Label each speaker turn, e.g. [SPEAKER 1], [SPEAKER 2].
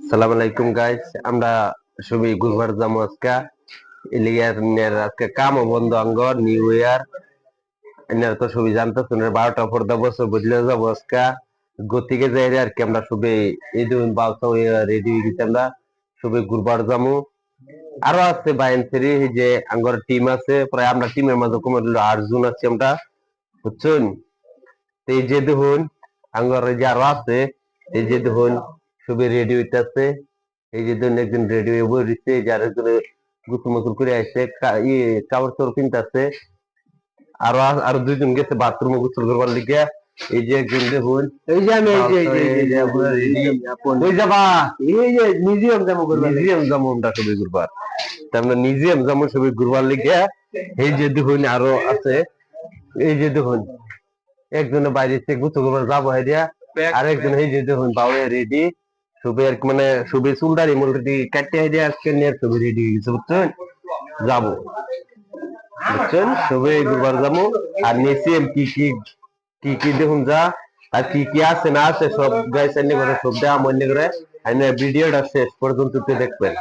[SPEAKER 1] সালাম আলাইকুম গাইস, আমরা সবই গুরবার যাবো আজকে ইলিয়ার আজকে কাম বন্ধ আঙ্গর নিউ ইয়ার এনার তো সবই জানতেছেন 12টা পর বছর বদলে যাবো আজকে গতিকে যাই আর কি আমরা সবই এই দিন বালতা রেডি হয়ে গেছি আমরা সবই গুরবার যাবো আরো আছে বাইনসেরি যে আঙ্গর টিম আছে প্রায় আমরা টিমের মাঝে কমে 8 জন আছি আমরা বুঝছেন তো এই যে দেখুন আঙ্গর যে আরো আছে এই যে দেখুন সবই রেডি হইতেছে এই যে ধরুন একজন রেডি হয়ে বসে যার একজনে গুতুল মুতুল করে আসছে কাপড় চোপড় কিনতেছে আরো আরো দুইজন গেছে বাথরুমে গোসল করবার লিগে এই যে একজন দেখুন
[SPEAKER 2] এই যে আমি
[SPEAKER 1] এই যে আপনারা ready। কই যাবা
[SPEAKER 2] এই যে মিউজিয়াম যাবো করবার
[SPEAKER 1] মিউজিয়াম যাবো আমরা সবাই ঘুরবার তা আমরা মিউজিয়াম যাবো সবাই ঘুরবার লিগে এই যে দেখুন আরো আছে এই যে দেখুন একজনে বাইরে থেকে গোসল করবার যাবো হাইডিয়া আর একজন এই যে দেখুন বাউে রেডি সবে আর কি মানে সবে চুলদারি মুলদারি কাটতে হাইডিয়া আজকে নিয়ে সবে রেডি হয়ে গেছে বুঝছেন যাবো বুঝছেন সবে ঘুরবার যাবো আর নিচে কি কি কি কি দেখুন যা আর কি কি আছে না আছে সব গাইস এনে করে সব দেওয়া মনে করে ভিডিওটা শেষ পর্যন্ত দেখবেন